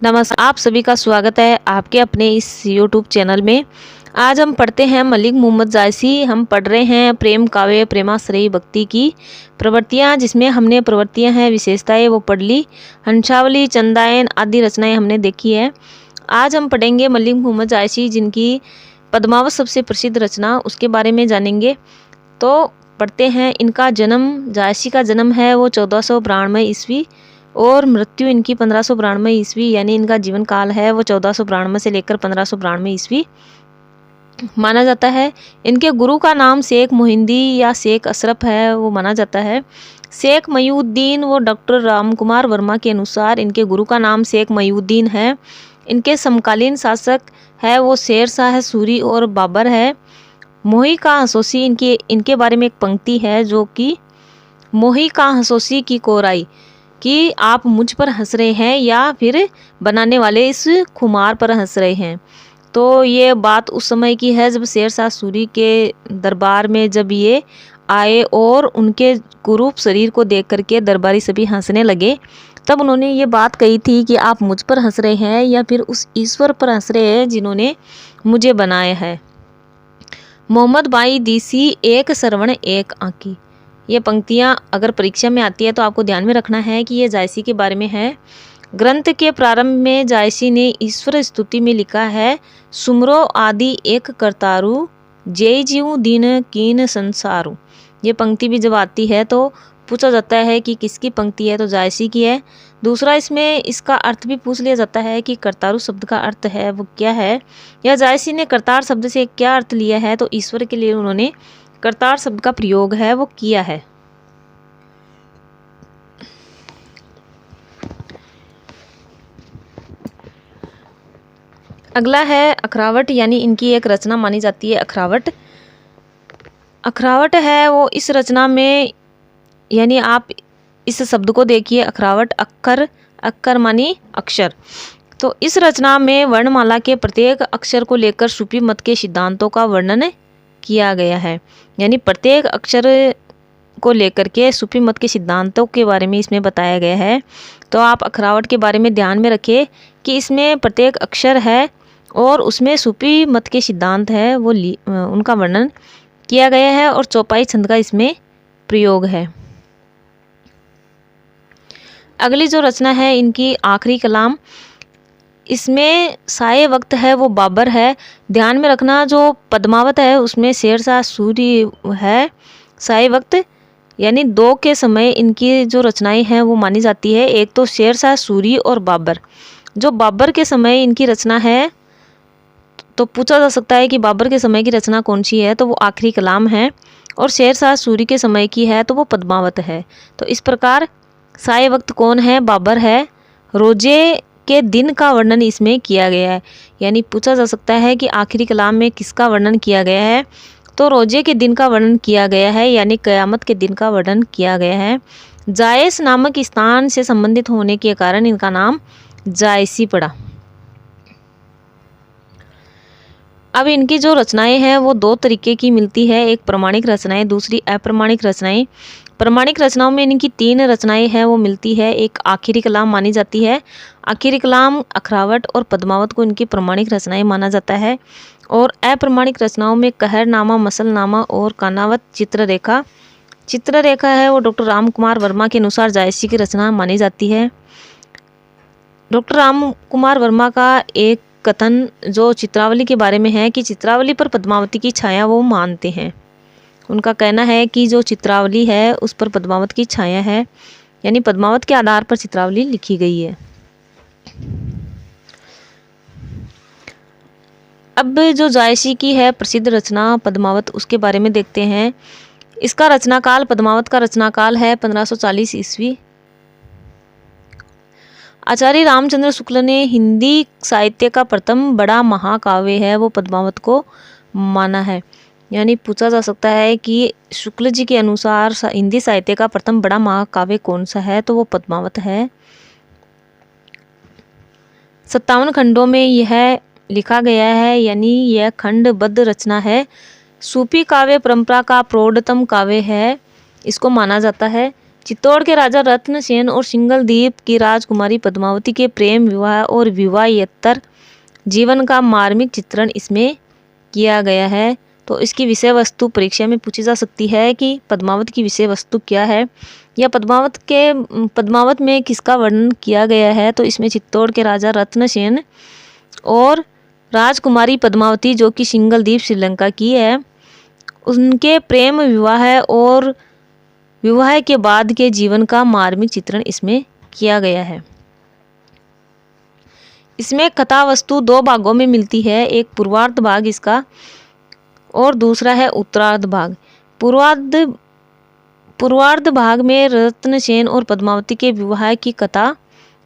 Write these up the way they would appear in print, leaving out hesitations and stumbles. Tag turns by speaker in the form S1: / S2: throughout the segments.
S1: नमस्कार, आप सभी का स्वागत है आपके अपने इस YouTube चैनल में। आज हम पढ़ते हैं मलिक मोहम्मद जायसी। हम पढ़ रहे हैं प्रेम काव्य प्रेमाश्रयी भक्ति की प्रवृत्तियाँ, जिसमें हमने प्रवृत्तियाँ हैं विशेषताएं वो पढ़ ली। हंसावली, चंदायन आदि रचनाएं हमने देखी है। आज हम पढ़ेंगे मलिक मोहम्मद जायसी, जिनकी पद्मावत सबसे प्रसिद्ध रचना, उसके बारे में जानेंगे। तो पढ़ते हैं। इनका जन्म, जायसी का जन्म है वो 1492 ईस्वी और मृत्यु इनकी 1592 ईस्वी, यानी इनका जीवन काल है वो 1492 से लेकर 1592 ईस्वी माना जाता है। इनके गुरु का नाम शेख मोहिंदी या शेख अशरफ है, वो माना जाता है। शेख मयूद्दीन वो डॉक्टर रामकुमार वर्मा के अनुसार इनके गुरु का नाम शेख मयूद्दीन है। इनके समकालीन शासक है वो शेर शाह सूरी और बाबर है। मोही का हंसोसी इनके बारे में एक पंक्ति है जो कि मोही का हंसोसी की कोराई, कि आप मुझ पर हंस रहे हैं या फिर बनाने वाले इस खुमार पर हंस रहे हैं। तो ये बात उस समय की है जब शेर शाह सूरी के दरबार में जब ये आए और उनके कुरूप शरीर को देख करके दरबारी सभी हंसने लगे, तब उन्होंने ये बात कही थी कि आप मुझ पर हंस रहे हैं या फिर उस ईश्वर पर हंस रहे हैं जिन्होंने मुझे बनाया है। मोहम्मद बाई दीसी एक श्रवण एक आँखी, ये पंक्तियाँ अगर परीक्षा में आती है तो आपको ध्यान में रखना है कि ये जायसी के बारे में है। ग्रंथ के प्रारंभ में जायसी ने ईश्वर स्तुति में लिखा है, सुमरो आदि एक करतारू, जय जीव दीन कीन संसारू। ये पंक्ति भी जब आती है तो पूछा जाता है कि किसकी पंक्ति है, तो जायसी की है। दूसरा, इसमें इसका अर्थ भी पूछ लिया जाता है कि करतारू शब्द का अर्थ है वो क्या है, या जायसी ने करतार शब्द से क्या अर्थ लिया है, तो ईश्वर के लिए उन्होंने करतार शब्द का प्रयोग है वो किया है। अगला है अखरावट, यानी इनकी एक रचना मानी जाती है अखरावट। अखरावट है वो इस रचना में, यानी आप इस शब्द को देखिए अखरावट, अक्कर, अक्कर मानी अक्षर। तो इस रचना में वर्णमाला के प्रत्येक अक्षर को लेकर सूफी मत के सिद्धांतों का वर्णन किया गया है, यानी प्रत्येक अक्षर को लेकर के सूफी मत के सिद्धांतों के बारे में इसमें बताया गया है। तो आप अखरावट के बारे में ध्यान में रखें कि इसमें प्रत्येक अक्षर है और उसमें सूफी मत के सिद्धांत है वो उनका वर्णन किया गया है और चौपाई छंद का इसमें प्रयोग है। अगली जो रचना है इनकी आखिरी कलाम, इसमें साये वक्त है वो बाबर है। ध्यान में रखना जो पद्मावत है उसमें शेर शाह सूरी है। साये वक्त यानी दो के समय इनकी जो रचनाएं हैं वो मानी जाती है, एक तो शेर शाह सूरी और बाबर। जो बाबर के समय इनकी रचना है, तो पूछा जा सकता है कि बाबर के समय की रचना कौन सी है, तो वो आखिरी कलाम है, और शेर शाह सूरी के समय की है तो वो पद्मावत है। तो इस प्रकार साये वक्त कौन है, बाबर है। रोजे के दिन का वर्णन इसमें किया गया है, यानी पूछा जा सकता है कि आखिरी कलाम में किसका वर्णन किया गया है, तो रोजे के दिन का वर्णन किया गया है, यानी कयामत के दिन का वर्णन किया गया है। जायस नामक स्थान से संबंधित होने के कारण इनका नाम जायसी पड़ा। अब इनकी जो रचनाएं हैं वो दो तरीके की मिलती है, एक प्रमाणिक रचनाएं, दूसरी अप्रमाणिक रचनाएं। प्रमाणिक रचनाओं में इनकी 3 रचनाएं हैं वो मिलती है। एक आखिरी कलाम मानी जाती है, आखिरी कलाम, अखरावट और पद्मावत को इनकी प्रमाणिक रचनाएं माना जाता है। और अप्रमाणिक रचनाओं में कहरनामा, मसलनामा और कानावत चित्ररेखा। चित्ररेखा है वो डॉक्टर रामकुमार वर्मा के अनुसार जायसी की रचना मानी जाती है। डॉक्टर रामकुमार वर्मा का एक कथन जो चित्रावली के बारे में है कि चित्रावली पर पद्मावती की छाया वो मानते हैं। उनका कहना है कि जो चित्रावली है उस पर पद्मावत की छाया है, यानी पद्मावत के आधार पर चित्रावली लिखी गई है। अब जो जायसी की है प्रसिद्ध रचना पद्मावत, उसके बारे में देखते हैं। इसका रचनाकाल, पद्मावत का रचनाकाल है 1540 ईस्वी। आचार्य रामचंद्र शुक्ल ने हिंदी साहित्य का प्रथम बड़ा महाकाव्य है वो पद्मावत को माना है, यानी पूछा जा सकता है कि शुक्ल जी के अनुसार हिंदी साहित्य का प्रथम बड़ा महाकाव्य कौन सा है, तो वो पद्मावत है। 57 खंडों में यह लिखा गया है, यानी यह खंडबद्ध रचना है। सूफी काव्य परंपरा का प्रौढ़तम काव्य है, इसको माना जाता है। चित्तौड़ के राजा रत्नसेन और सिंगलदीप की राजकुमारी पद्मावती के प्रेम विवाह और विवाहेतर जीवन का मार्मिक चित्रण इसमें किया गया है। तो इसकी विषय वस्तु परीक्षा में पूछी जा सकती है कि पद्मावत की विषय वस्तु क्या है, या पद्मावत में किसका वर्णन किया गया है। तो इसमें चित्तौड़ के राजा रत्नसेन और राजकुमारी पद्मावती जो कि सिंगलदीप श्रीलंका की है, उनके प्रेम विवाह और विवाह के बाद के जीवन का मार्मिक चित्रण इसमें किया गया है। इसमें कथा वस्तु दो भागों में मिलती है, एक पूर्वार्ध भाग इसका और दूसरा है उत्तरार्ध भाग। पूर्वार्ध भाग में रत्नसेन और पद्मावती के विवाह की कथा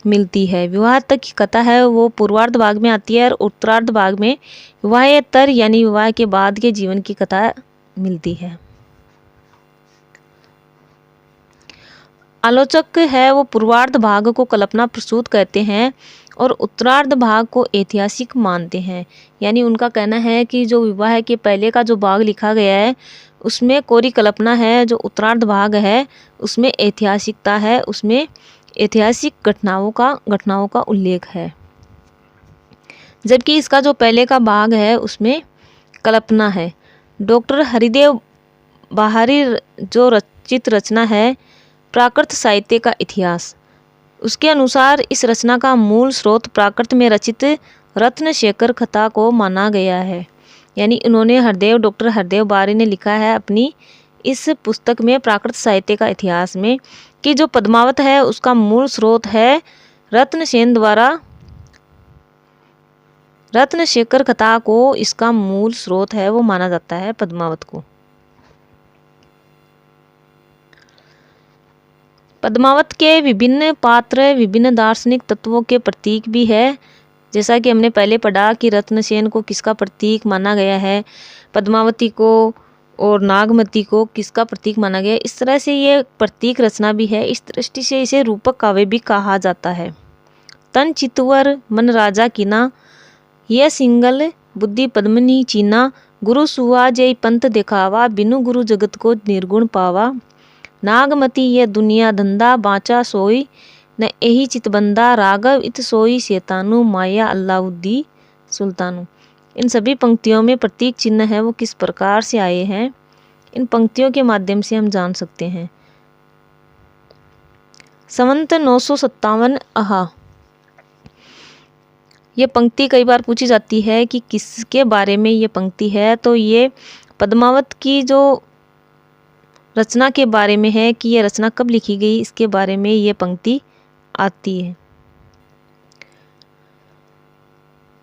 S1: मिलती है। विवाह तक की कथा है वो पूर्वार्ध भाग में आती है और उत्तरार्ध भाग में विवाहेतर यानी विवाह के बाद के जीवन की कथा मिलती है। आलोचक है वो पूर्वार्ध भाग को कल्पना प्रसूत कहते हैं और उत्तरार्ध भाग को ऐतिहासिक मानते हैं। यानी उनका कहना है कि जो विवाह के पहले का जो भाग लिखा गया है उसमें कोरी कल्पना है, जो उत्तरार्ध भाग है उसमें ऐतिहासिकता है, उसमें ऐतिहासिक घटनाओं का उल्लेख है। जबकि इसका जो पहले का भाग है उसमें कल्पना है। डॉक्टर हरिदेव बाहरी जो रचित रचना है प्राकृत साहित्य का इतिहास, उसके अनुसार इस रचना का मूल स्रोत प्राकृत में रचित रत्नशेखर कथा को माना गया है। यानी उन्होंने डॉक्टर हरदेव बारी ने लिखा है अपनी इस पुस्तक में प्राकृत साहित्य का इतिहास में कि जो पद्मावत है उसका मूल स्रोत है रत्नसेन द्वारा रत्नशेखर कथा को, इसका मूल स्रोत है वो माना जाता है पद्मावत को। पद्मावत के विभिन्न पात्र विभिन्न दार्शनिक तत्वों के प्रतीक भी है। जैसा कि हमने पहले पढ़ा कि रत्नसेन को किसका प्रतीक माना गया है, पद्मावती को और नागमती को किसका प्रतीक माना गया है। इस तरह से ये प्रतीक रचना भी है। इस दृष्टि से इसे रूपक काव्य भी कहा जाता है। तन चितवर मन राजा कीना, यह सिंगल बुद्धि पद्मनी चीना, गुरु सुआ जय पंथ दिखावा, बिनु गुरु जगत को निर्गुण पावा, नागमती ये दुनिया धंधा बाचा सोई, न यही चितबंदा, राघव इत सोई शैतानु, माया अल्लाउद्दी सुल्तानु। इन सभी पंक्तियों में प्रतीक चिन्ह है वो किस प्रकार से आए हैं, इन पंक्तियों के माध्यम से हम जान सकते हैं। संवत 957 आहा, ये पंक्ति कई बार पूछी जाती है कि किसके बारे में ये पंक्ति है। तो ये पद्मावत की जो रचना के बारे में है कि ये रचना कब लिखी गई, इसके बारे में ये पंक्ति आती है।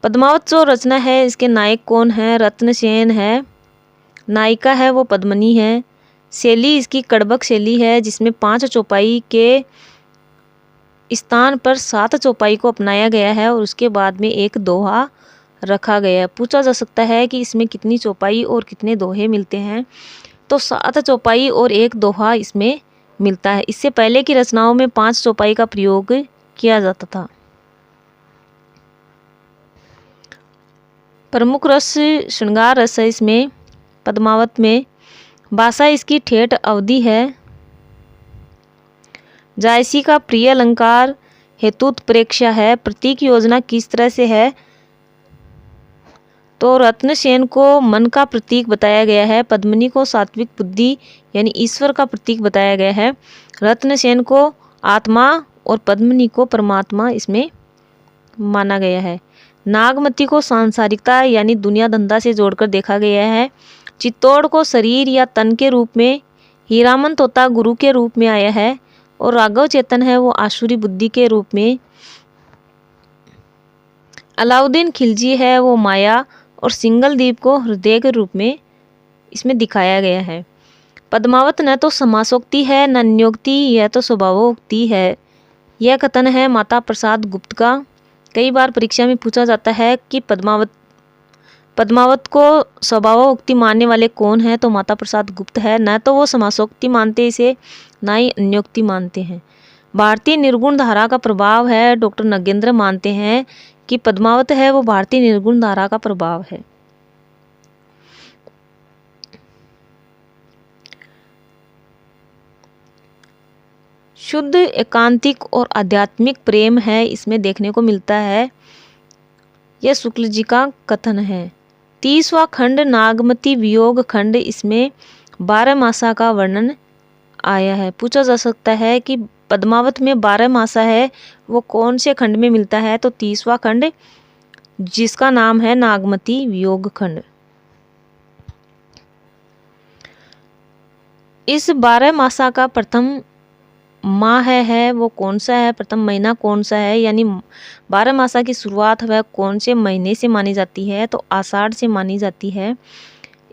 S1: पद्मावत जो रचना है इसके नायक कौन है, रत्नसेन है। नायिका है वो पद्मनी है। शैली इसकी कड़बक शैली है जिसमें 5 चौपाई के स्थान पर 7 चौपाई को अपनाया गया है और उसके बाद में एक दोहा रखा गया है। पूछा जा सकता है कि इसमें कितनी चौपाई और कितने दोहे मिलते हैं। तो 7 चौपाई और एक दोहा इसमें मिलता है। इससे पहले की रचनाओं में 5 चौपाई का प्रयोग किया जाता था। प्रमुख रस श्रृंगार रस है इसमें पद्मावत में। भाषा इसकी ठेठ अवधि है। जायसी का प्रिय अलंकार हेतुत्प्रेक्षा है। प्रतीक योजना किस तरह से है, तो रत्नसेन को मन का प्रतीक बताया गया है, पद्मिनी को सात्विक बुद्धि यानी ईश्वर का प्रतीक बताया गया है, रत्नसेन को आत्मा और पद्मिनी को परमात्मा इसमें माना गया है। नागमती को सांसारिकता यानी दुनिया धंधा से जोड़कर देखा गया है। चित्तौड़ को शरीर या तन के रूप में, हीरामन तोता गुरु के रूप में आया है और राघव चेतन है वो आसुरी बुद्धि के रूप में। अलाउद्दीन खिलजी है वो माया और सिंगलदीप को हृदय के रूप में इसमें दिखाया गया है। पद्मावत न तो समासोक्ति है न न्योक्ति, यह तो स्वभावोक्ति है। यह कथन है माता प्रसाद गुप्त का। कई बार परीक्षा में पूछा जाता है कि पद्मावत को स्वभावोक्ति मानने वाले कौन है, तो माता प्रसाद गुप्त है। न तो वो समासोक्ति मानते इसे, ना ही अन्योक्ति मानते हैं। भारतीय निर्गुण धारा का प्रभाव है, डॉक्टर नगेंद्र मानते हैं कि पद्मावत है वो भारतीय निर्गुण धारा का प्रभाव है। शुद्ध एकांतिक और आध्यात्मिक प्रेम है इसमें देखने को मिलता है। यह शुक्ल जी का कथन है। 30वां खंड नागमती वियोग खंड, इसमें 12 मासा का वर्णन आया है। पूछा जा सकता है कि पद्मावत में 12 मासा है वो कौन से खंड में मिलता है, तो 30वां खंड जिसका नाम है नागमती वियोग खंड। इस 12 मासा का प्रथम माह है वो कौन सा है, प्रथम महीना कौन सा है, यानी 12 मासा की शुरुआत वह कौन से महीने से मानी जाती है, तो आषाढ़ से मानी जाती है।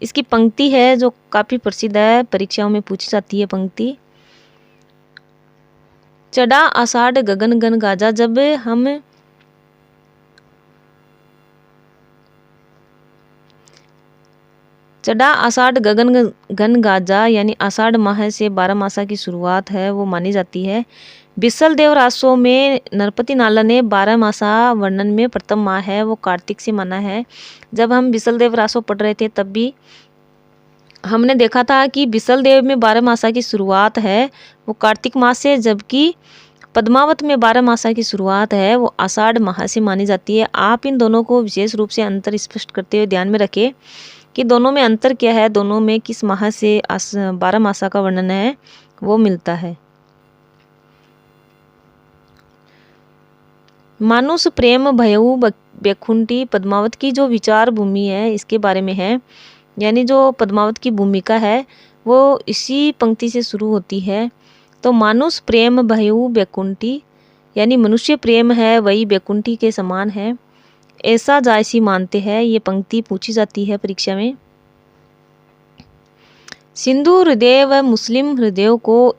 S1: इसकी पंक्ति है जो काफी प्रसिद्ध है, परीक्षाओं में पूछी जाती है पंक्ति। चढ़ा आषाढ़ गगन गन गाजा, जब हम चढ़ा आषाढ़ गगन गन गाजा, यानी आषाढ़ माह से 12 मासा की शुरुआत है वो मानी जाती है। बिसल देव रासों में नरपति नाला ने 12 मासा वर्णन में प्रथम माह है वो कार्तिक से माना है। जब हम बिसल देव रासों पढ़ रहे थे तब भी हमने देखा था कि बिसल देव में 12 मासा की शुरुआत है वो कार्तिक मास से, जबकि पद्मावत में 12 मासा की शुरुआत है वो आषाढ़ माह से मानी जाती है। आप इन दोनों को विशेष रूप से अंतर स्पष्ट करते हुए ध्यान में रखें कि दोनों में अंतर क्या है, दोनों में किस माह से 12 मासा का वर्णन है वो मिलता है। मानुष प्रेम भयऊ बैकुंठी पद्मावत की जो विचार भूमि है इसके बारे में है, यानी जो पद्मावत की भूमिका है वो इसी पंक्ति से शुरू होती है। तो मानुष प्रेम भयऊ बैकुंठी, यानी मनुष्य प्रेम है वही बैकुंठी के समान है, ऐसा जायसी मानते हैं। ये पंक्ति पूछी जाती है परीक्षा में। सिंधु हृदय व मुस्लिम हृदयों को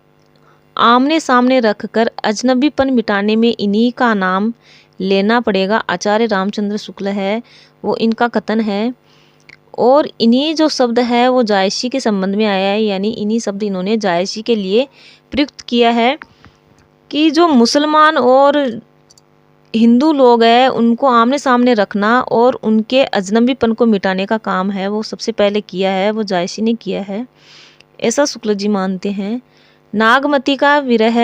S1: आमने सामने रखकर अजनबीपन मिटाने में इन्हीं का नाम लेना पड़ेगा। आचार्य रामचंद्र शुक्ल है वो इनका कथन है, और इन्हीं जो शब्द है वो जायसी के संबंध में आया है, यानी इन्हीं शब्द इन्होंने जायसी के लिए प्रयुक्त किया है कि जो मुसलमान और हिंदू लोग हैं उनको आमने सामने रखना और उनके अजनबीपन को मिटाने का काम है वो सबसे पहले किया है, वो जायसी ने किया है, ऐसा शुक्ल जी मानते हैं। नागमती का विरह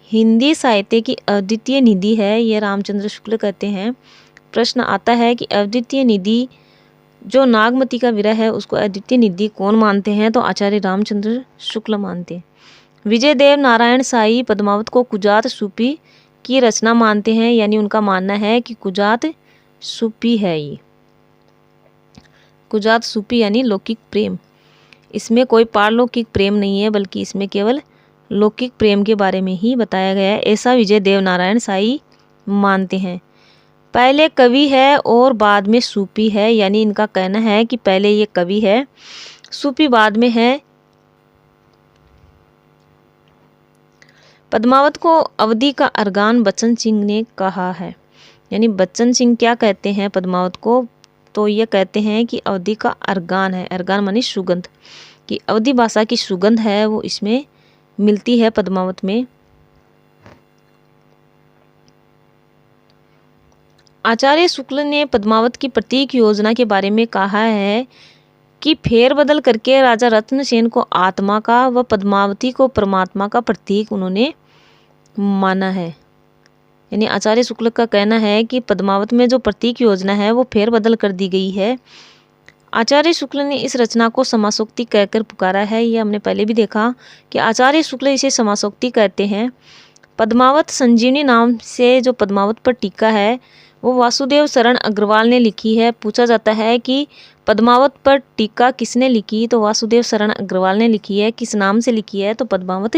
S1: हिंदी साहित्य की अद्वितीय निधि है, ये रामचंद्र शुक्ल कहते हैं। प्रश्न आता है कि अद्वितीय निधि जो नागमती का विरह है उसको अद्वितीय निधि कौन मानते हैं, तो आचार्य रामचंद्र शुक्ल मानते हैं। विजय देव नारायण साई पद्मावत को कुजात सूपी की रचना मानते हैं, यानी उनका मानना है कि कुजात सूपी है। ये कुजात सूपी यानी लौकिक प्रेम, इसमें कोई पारलौकिक प्रेम नहीं है बल्कि इसमें केवल लौकिक प्रेम के बारे में ही बताया गया है, ऐसा विजय देव नारायण साई मानते हैं। पहले कवि है और बाद में सूपी है, यानी इनका कहना है कि पहले ये कवि है सूपी बाद में है। पद्मावत को अवधि का अर्गान बच्चन सिंह ने कहा है, यानी बच्चन सिंह क्या कहते हैं पद्मावत को, तो ये कहते हैं कि अवधि का अर्गान है, अर्गान मानी सुगंध, कि अवधि भाषा की सुगंध है वो इसमें मिलती है पद्मावत में। आचार्य शुक्ल ने पद्मावत की प्रतीक योजना के बारे में कहा है कि फेरबदल करके राजा रत्नसेन को आत्मा का व पद्मावती को परमात्मा का प्रतीक उन्होंने माना है। यानी आचार्य शुक्ल का कहना है कि पद्मावत में जो प्रतीक योजना है वो फेरबदल कर दी गई है। आचार्य शुक्ल ने इस रचना को समासोक्ति कहकर पुकारा है, ये हमने पहले भी देखा कि आचार्य शुक्ल इसे समासोक्ति कहते हैं। पद्मावत संजीवनी नाम से जो पद्मावत पर टीका है वो वासुदेव शरण अग्रवाल ने लिखी है। पूछा जाता है कि पद्मावत पर टीका किसने लिखी, तो वासुदेव शरण अग्रवाल ने लिखी है। किस नाम से लिखी है, तो पद्मावत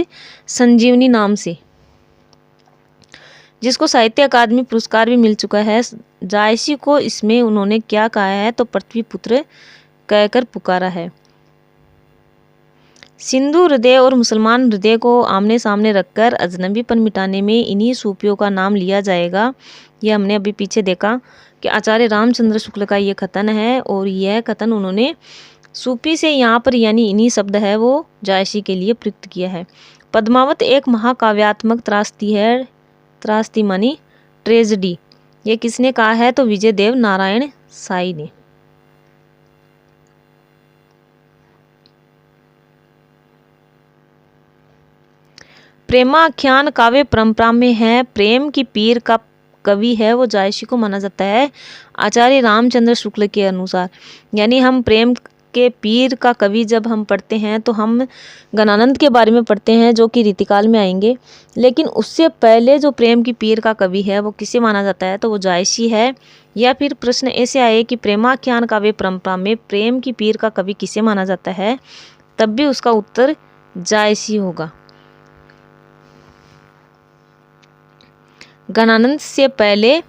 S1: संजीवनी नाम से, जिसको साहित्य अकादमी पुरस्कार भी मिल चुका है। जायसी को इसमें उन्होंने क्या कहा है, तो पृथ्वी पुत्र कहकर पुकारा है। सिंधु हृदय और मुसलमान हृदय को आमने सामने रखकर अजनबीपन मिटाने में इन्हीं सूफियों का नाम लिया जाएगा। ये हमने अभी पीछे देखा कि आचार्य रामचंद्र शुक्ल का ये कथन है, और यह कथन उन्होंने सूफी से यहाँ पर यानी इन्हीं शब्द है वो जायसी के लिए प्रयुक्त किया है। पद्मावत एक महाकाव्यात्मक त्रासदी है, त्रासदी मानी ट्रेजेडी। ये किसने कहा है, तो विजय देव नारायण साई ने। प्रेमाख्यान काव्य परंपरा में है प्रेम की पीर का कवि है वो जायसी को माना जाता है आचार्य रामचंद्र शुक्ल के अनुसार। यानी हम प्रेम के पीर का कवि जब हम पढ़ते हैं तो हम गणानंद के बारे में पढ़ते हैं जो कि रीतिकाल में आएंगे, लेकिन उससे पहले जो प्रेम की पीर का कवि है वो किसे माना जाता है तो वो जायसी है। या फिर प्रश्न ऐसे आए कि प्रेमाख्यान काव्य परंपरा में प्रेम की पीर का कवि किसे माना जाता है, तब भी उसका उत्तर जायसी होगा। गणानंद से पहले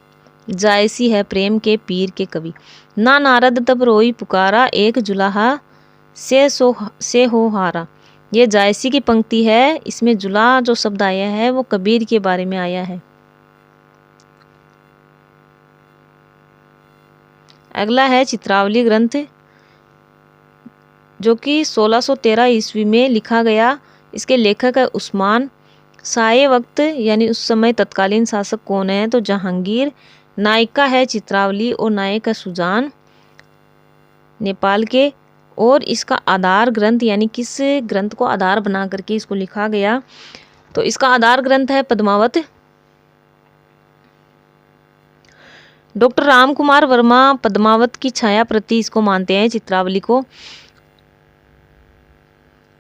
S1: जायसी है प्रेम के पीर के कवि। ना नारद तब रोई पुकारा एक जुलाहा से हो हारा। ये जायसी की पंक्ति है। इसमें जुलाहा जो शब्द आया है वो कबीर के बारे में आया है। अगला है चित्रावली ग्रंथ जो कि 1613 ईस्वी में लिखा गया। इसके लेखक है उस्मान। साये वक्त यानी उस समय तत्कालीन शासक कौन है तो जहांगीर। नायिका है चित्रावली और नायक है सुजान नेपाल के। और इसका आधार ग्रंथ यानी किस ग्रंथ को आधार बना करके इसको लिखा गया तो इसका आधार ग्रंथ है पद्मावत। डॉक्टर राम कुमार वर्मा पद्मावत की छाया प्रति इसको मानते हैं चित्रावली को।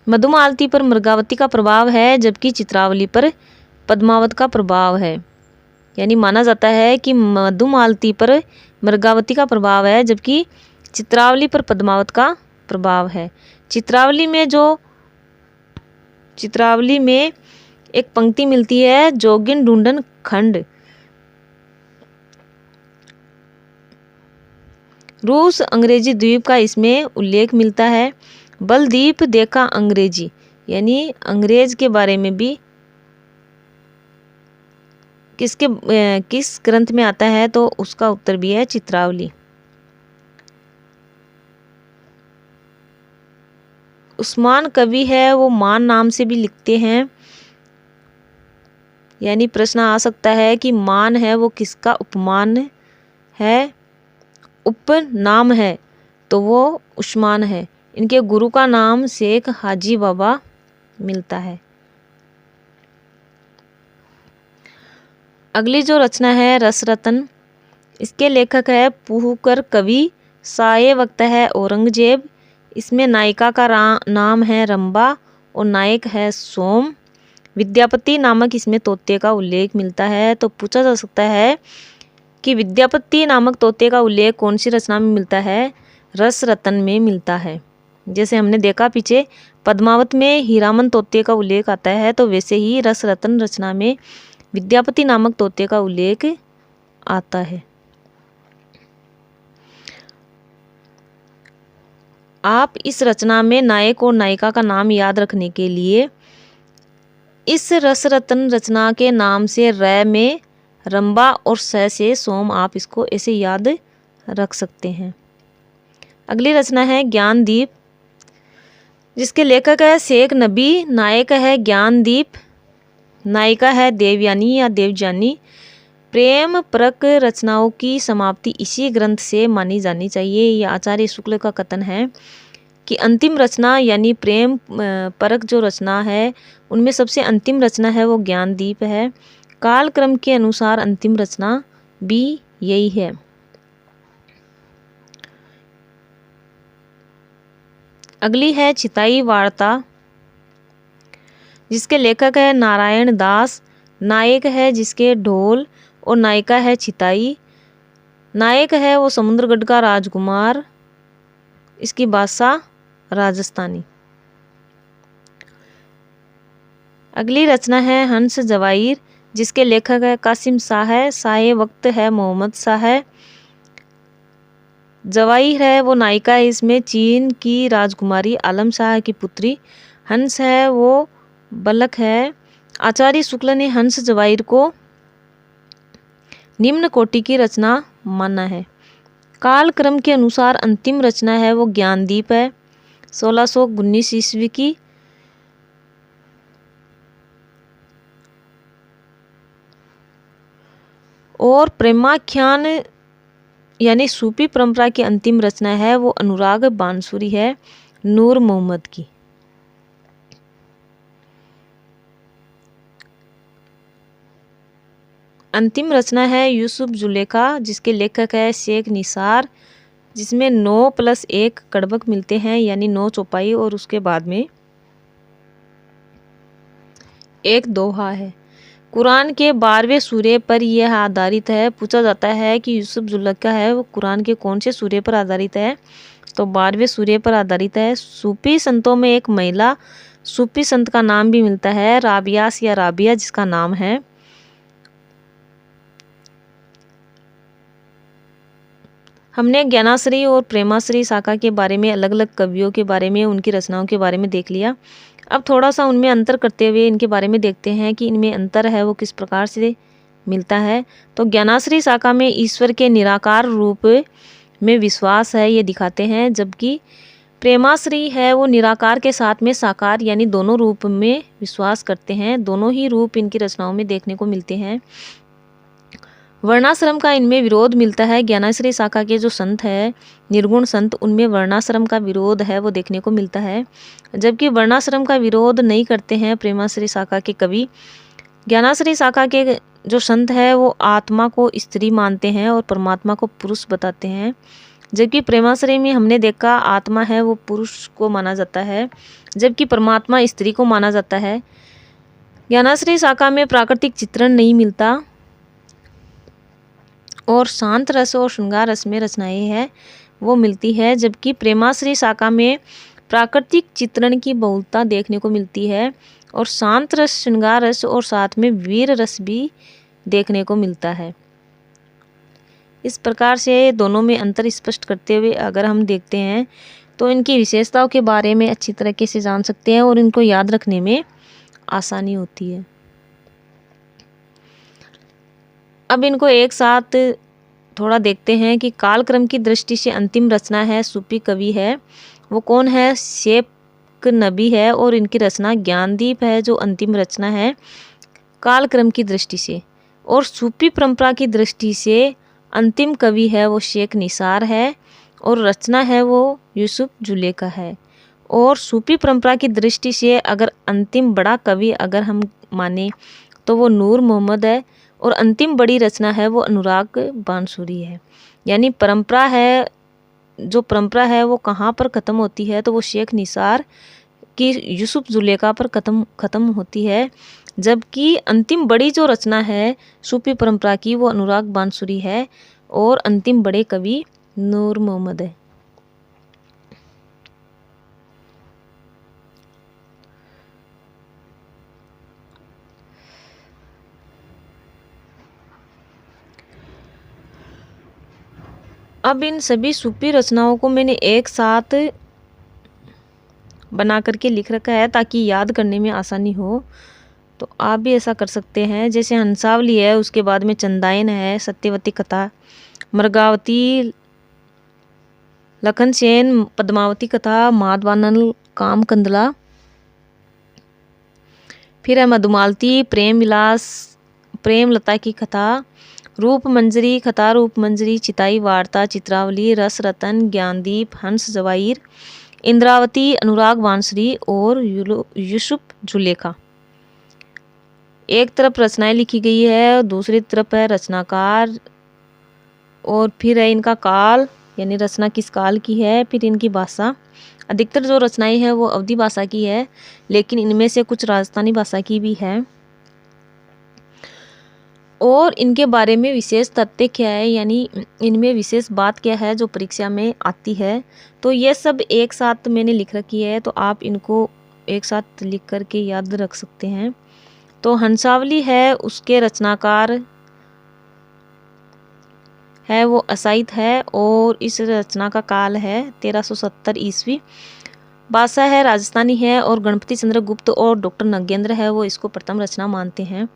S1: मधुमालती पर मृगावती का प्रभाव है जबकि चित्रावली पर पद्मावत का प्रभाव है। यानी माना जाता है कि मधुमालती पर मृगावती का प्रभाव है जबकि चित्रावली पर पद्मावत का प्रभाव है। चित्रावली में एक पंक्ति मिलती है जोगिन ढूंढन खंड। रूस अंग्रेजी द्वीप का इसमें उल्लेख मिलता है। बलदीप देखा अंग्रेजी यानी अंग्रेज के बारे में भी किस ग्रंथ में आता है तो उसका उत्तर भी है चित्रावली। उस्मान कवि है वो मान नाम से भी लिखते हैं। यानी प्रश्न आ सकता है कि मान है वो किसका उपमान है, उपनाम है तो वो उस्मान है। इनके गुरु का नाम शेख हाजी बाबा मिलता है। अगली जो रचना है रसरतन, इसके लेखक है पुहकर कवि। साये वक्त है औरंगजेब। इसमें नायिका का नाम है रंबा और नायक है सोम। विद्यापति नामक इसमें तोते का उल्लेख मिलता है। तो पूछा जा सकता है कि विद्यापति नामक तोते का उल्लेख कौन सी रचना में मिलता है, रसरतन में मिलता है। जैसे हमने देखा पीछे पद्मावत में हीरामन तोते का उल्लेख आता है तो वैसे ही रसरतन रचना में विद्यापति नामक तोते का उल्लेख आता है। आप इस रचना में नायक और नायिका का नाम याद रखने के लिए इस रसरतन रचना के नाम से र में रंबा और स से सोम, आप इसको ऐसे याद रख सकते हैं। अगली रचना है ज्ञानदीप जिसके लेखक है शेख नबी। नायक है ज्ञानदीप, नायिका है देवयानी या देवजानी। प्रेम परक रचनाओं की समाप्ति इसी ग्रंथ से मानी जानी चाहिए। यह आचार्य शुक्ल का कथन है कि अंतिम रचना यानी प्रेम परक जो रचना है उनमें सबसे अंतिम रचना है वो ज्ञानदीप है। काल क्रम के अनुसार अंतिम रचना भी यही है। अगली है चिताई वार्ता जिसके लेखक है नारायण दास। नायक है जिसके ढोल और नायिका है चिताई। नायक है वो समुद्रगढ़ का राजकुमार, इसकी भाषा राजस्थानी। अगली रचना है हंस जवाहिर जिसके लेखक है कासिम शाह। साये वक्त है मोहम्मद शाह। जवाहिर है वो नायिका है इसमें चीन की राजकुमारी आलम शाह की पुत्री। हंस है वो बलक है। आचार्य शुक्ल ने हंस जवाहिर को निम्न कोटि की रचना माना है। काल क्रम के अनुसार अंतिम रचना है वो ज्ञानदीप है 1619 ईस्वी की। और प्रेमाख्यान यानी सूफी परंपरा की अंतिम रचना है वो अनुराग बांसुरी है नूर मोहम्मद की। अंतिम रचना है यूसुफ जुलेखा, जिसके लेखक है शेख निसार, जिसमें 9+1 कड़बक मिलते हैं, यानी 9 चौपाई, और उसके बाद में एक दोहा है। कुरान के 12वें सूरे पर यह आधारित है। पूछा जाता है कि यूसुफ जुलेखा है वो कुरान के कौन से सूरे पर आधारित है, तो 12वें सूरे पर आधारित है। सूफी संतों में एक महिला सूफी संत का नाम भी मिलता है, राबियास या राबिया, जिसका नाम है। हमने ज्ञानाश्री और प्रेमाश्री शाखा के बारे में, अलग अलग कवियों के बारे में, उनकी रचनाओं के बारे में देख लिया। अब थोड़ा सा उनमें अंतर करते हुए इनके बारे में देखते हैं कि इनमें अंतर है वो किस प्रकार से मिलता है। तो ज्ञानाश्री शाखा में ईश्वर के निराकार रूप में विश्वास है, ये दिखाते हैं, जबकि प्रेमाश्री है वो निराकार के साथ में साकार यानी दोनों रूप में विश्वास करते हैं। दोनों ही रूप इनकी रचनाओं में देखने को मिलते हैं। वर्णाश्रम का इनमें विरोध मिलता है। ज्ञानाश्री शाखा के जो संत है निर्गुण संत, उनमें वर्णाश्रम का विरोध है वो देखने को मिलता है, जबकि वर्णाश्रम का विरोध नहीं करते हैं प्रेमाश्री शाखा के कवि। ज्ञानाश्री शाखा के जो संत है वो आत्मा को स्त्री मानते हैं और परमात्मा को पुरुष बताते हैं, जबकि प्रेमाश्री में हमने देखा आत्मा है वो पुरुष को माना जाता है, जबकि परमात्मा स्त्री को माना जाता है। ज्ञानाश्री शाखा में प्राकृतिक चित्रण नहीं मिलता और शांत रस और श्रृंगार रस में रचनाएं हैं वो मिलती है, जबकि प्रेमाश्री शाखा में प्राकृतिक चित्रण की बहुलता देखने को मिलती है और शांत रस, श्रृंगार रस और साथ में वीर रस भी देखने को मिलता है। इस प्रकार से दोनों में अंतर स्पष्ट करते हुए अगर हम देखते हैं तो इनकी विशेषताओं के बारे में अच्छी तरीके से जान सकते हैं और इनको याद रखने में आसानी होती है। अब इनको एक साथ थोड़ा देखते हैं कि कालक्रम की दृष्टि से अंतिम रचना है सूफी कवि है वो कौन है, शेख नबी है, और इनकी रचना ज्ञानदीप है जो अंतिम रचना है कालक्रम की दृष्टि से। और सूफी परंपरा की दृष्टि से अंतिम कवि है वो शेख निसार है और रचना है वो यूसुफ जुलेखा है। और सूफी परंपरा की दृष्टि से अगर अंतिम बड़ा कवि अगर हम माने तो वो नूर मोहम्मद है और अंतिम बड़ी रचना है वो अनुराग बांसुरी है। यानी परंपरा है, जो परंपरा है वो कहाँ पर ख़त्म होती है, तो वो शेख निसार की यूसुफ जुलेखा पर ख़त्म होती है, जबकि अंतिम बड़ी जो रचना है सूफी परंपरा की वो अनुराग बांसुरी है और अंतिम बड़े कवि नूर मोहम्मद है। अब इन सभी सूफी रचनाओं को मैंने एक साथ बना करके लिख रखा है ताकि याद करने में आसानी हो, तो आप भी ऐसा कर सकते हैं। जैसे हंसावली है, उसके बाद में चंदायन है, सत्यवती कथा, मृगावती, लखन सेन, पद्मावती कथा, माधवानंद काम कंदला, फिर है मधुमालती, प्रेम विलास, प्रेम लता की कथा, रूप मंजरी कथा, रूप मंजरी, चिताई वार्ता, चित्रावली, रस रतन, ज्ञानदीप, हंस जवाहिर, इंद्रावती, अनुराग बांसुरी और यूसुफ जुलेखा। एक तरफ रचनाएं लिखी गई है, दूसरी तरफ है रचनाकार, और फिर है इनका काल यानी रचना किस काल की है, फिर इनकी भाषा। अधिकतर जो रचनाएं हैं वो अवधी भाषा की है, लेकिन इनमें से कुछ राजस्थानी भाषा की भी है। और इनके बारे में विशेष तथ्य क्या है, यानी इनमें विशेष बात क्या है जो परीक्षा में आती है, तो ये सब एक साथ मैंने लिख रखी है, तो आप इनको एक साथ लिख करके याद रख सकते हैं। तो हंसावली है, उसके रचनाकार है वो असाइत है और इस रचना का काल है 1370 ईस्वी। भाषा है राजस्थानी है और गणपति चंद्र गुप्त और डॉक्टर नगेंद्र है वो इसको प्रथम रचना मानते हैं।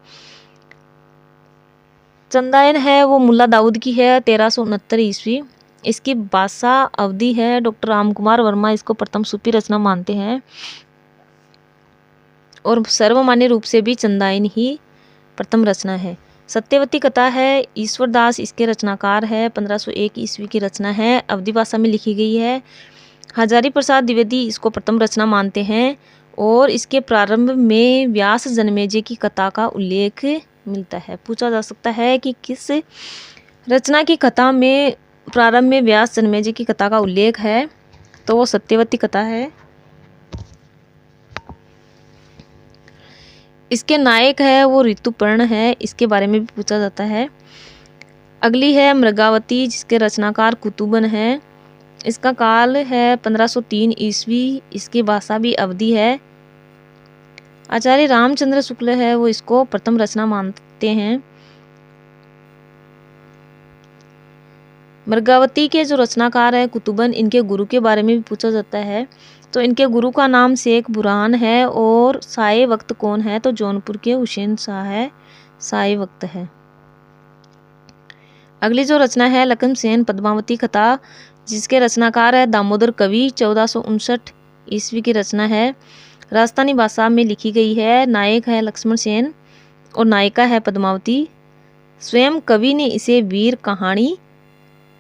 S1: चंदायन है वो मुल्ला दाऊद की है 1369 ईस्वी। इसकी भाषा अवधि है, डॉक्टर राम कुमार वर्मा इसको प्रथम सूफी रचना मानते हैं और सर्वमान्य रूप से भी चंदायन ही प्रथम रचना है। सत्यवती कथा है, ईश्वर दास इसके रचनाकार है, 1501 ईस्वी की रचना है, अवधी भाषा में लिखी गई है। हजारी प्रसाद द्विवेदी इसको प्रथम रचना मानते हैं और इसके प्रारंभ में व्यास जन्मेजय की कथा का उल्लेख मिलता है। पूछा जा सकता है कि किस रचना की कथा में प्रारंभ में व्यास जन्मेजय की कथा का उल्लेख है, तो वो सत्यवती कथा है। इसके नायक है वो ऋतुपर्ण है, इसके बारे में भी पूछा जाता है। अगली है मृगावती, जिसके रचनाकार कुतुबन है। इसका काल है 1503 ईस्वी, इसकी भाषा भी अवधी है। आचार्य रामचंद्र शुक्ल है वो इसको प्रथम रचना मानते हैं। मृगावती के जो रचनाकार है कुतुबन, इनके गुरु के बारे में भी पूछा जाता है। तो इनके गुरु का नाम शेख बुरहान है। और साए वक्त कौन है, तो जौनपुर के हुसैन शाह है, साए वक्त है। अगली जो रचना है लखन सेन पद्मावती कथा, जिसके रचनाकार है दामोदर कवि, 1459 ईस्वी की रचना है। राजस्थानी भाषा में लिखी गई है। नायक है लक्ष्मण सेन और नायिका है पद्मावती। स्वयं कवि ने इसे वीर कहानी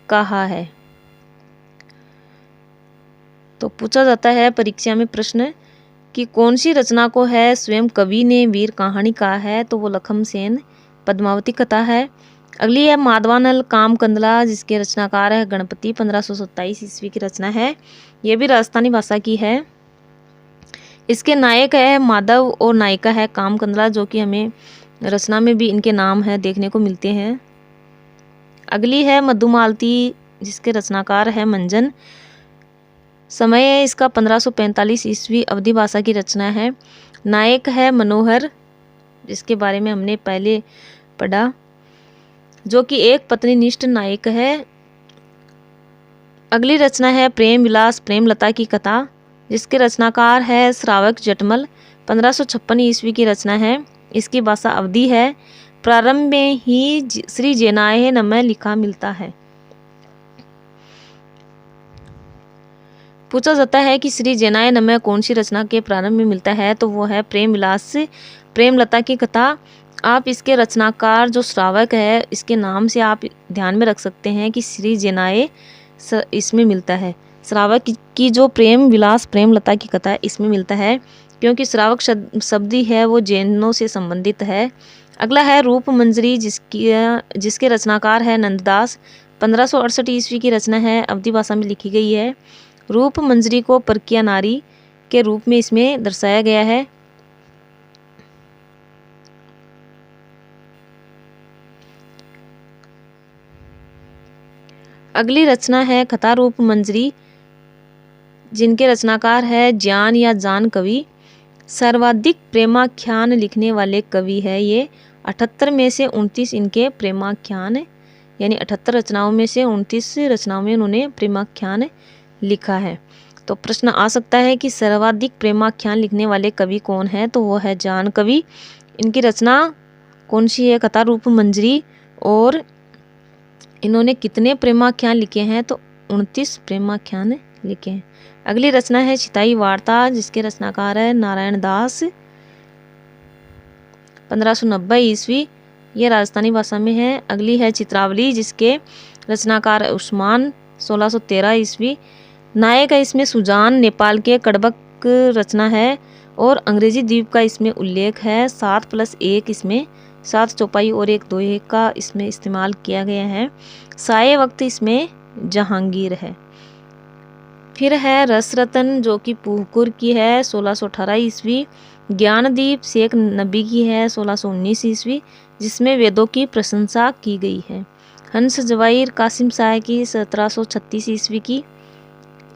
S1: कहा है। तो पूछा जाता है परीक्षा में प्रश्न कि कौन सी रचना को है स्वयं कवि ने वीर कहानी कहा है, तो वो लखन सेन पद्मावती कथा है। अगली है माधवानल कामकंदला, जिसके रचनाकार है गणपति, 1527 ईस्वी की रचना है। ये भी राजस्थानी भाषा की है। इसके नायक है माधव और नायिका है कामकंदला, जो कि हमें रचना में भी इनके नाम है देखने को मिलते हैं। अगली है मधुमालती, जिसके रचनाकार है मंजन। समय है इसका 1545 ईस्वी, अवधी भाषा की रचना है। नायक है मनोहर, जिसके बारे में हमने पहले पढ़ा, जो कि एक पत्नीनिष्ठ नायक है। अगली रचना है प्रेम विलास प्रेमलता की कथा, जिसके रचनाकार है श्रावक जटमल, 1556 ईस्वी की रचना है। इसकी भाषा अवधी है। प्रारंभ में ही श्री जैनाय नमः लिखा मिलता है। पूछा जाता है कि श्री जैनाय नमः कौन सी रचना के प्रारंभ में मिलता है, तो वो है प्रेम विलास प्रेमलता की कथा। आप इसके रचनाकार जो श्रावक है, इसके नाम से आप ध्यान में रख सकते हैं कि श्री जैनाय इसमें मिलता है। श्रावक की जो प्रेम विलास प्रेमलता की कथा है, इसमें मिलता है, क्योंकि श्रावक शब्द है वो जैनों से संबंधित है। अगला है रूप मंजरी, जिसके रचनाकार है नंददास, 1568 ईस्वी की रचना है, अवधी भाषा में लिखी गई है। रूप मंजरी को परकीय नारी के रूप में इसमें दर्शाया गया है। अगली रचना है कथा रूप मंजरी, जिनके रचनाकार है ज्ञान या जान कवि। सर्वाधिक प्रेमाख्यान लिखने वाले कवि है ये। 78 में से 29 इनके प्रेमाख्यान, यानी 78 रचनाओं में से 29 रचनाओं में उन्होंने प्रेमाख्यान लिखा है। तो प्रश्न आ सकता है कि सर्वाधिक प्रेमाख्यान लिखने वाले कवि कौन है, तो वो है जान कवि। इनकी रचना कौन सी है, कथा रूप मंजरी। और इन्होंने कितने प्रेमाख्यान लिखे हैं, तो 29 प्रेमाख्यान लिखे हैं। अगली रचना है चिताई वार्ता, जिसके रचनाकार है नारायण दास, 1590 ईस्वी, ये राजस्थानी भाषा में है। अगली है चित्रावली, जिसके रचनाकार है उस्मान, 1613 ईस्वी। नायक है इसमें सुजान, नेपाल के कड़बक रचना है। और अंग्रेजी द्वीप का इसमें उल्लेख है। 7+1 इसमें 7 चौपाई और 1 दोहे का इसमें इस्तेमाल किया गया है। साए वक्त इसमें जहांगीर है। फिर है रसरतन, जो कि पूहकुर की है, 1618 ईस्वी। ज्ञानदीप शेख नबी की है, 1619 ईस्वी, जिसमें वेदों की प्रशंसा की गई है। हंस जवाहिर कासिम शाह की 1736 ईस्वी की।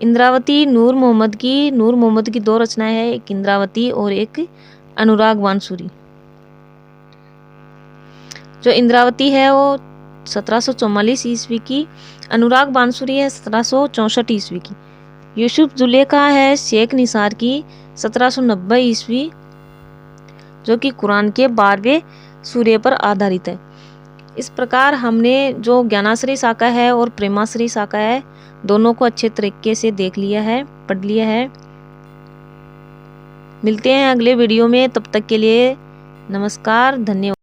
S1: इंद्रावती नूर मोहम्मद की 2 रचनाएं हैं, एक इंद्रावती और एक अनुराग बांसुरी। जो इंद्रावती है वो 1744 ईस्वी की, अनुराग बांसुरी है 1764 ईस्वी की। यूसुफ जुलेखा है शेख निसार की, 1790 ईस्वी, जो कि कुरान के 12वें सूर्य पर आधारित है। इस प्रकार हमने जो ज्ञानाश्रय शाखा है और प्रेमाश्रय शाखा है, दोनों को अच्छे तरीके से देख लिया है, पढ़ लिया है। मिलते हैं अगले वीडियो में, तब तक के लिए नमस्कार, धन्यवाद।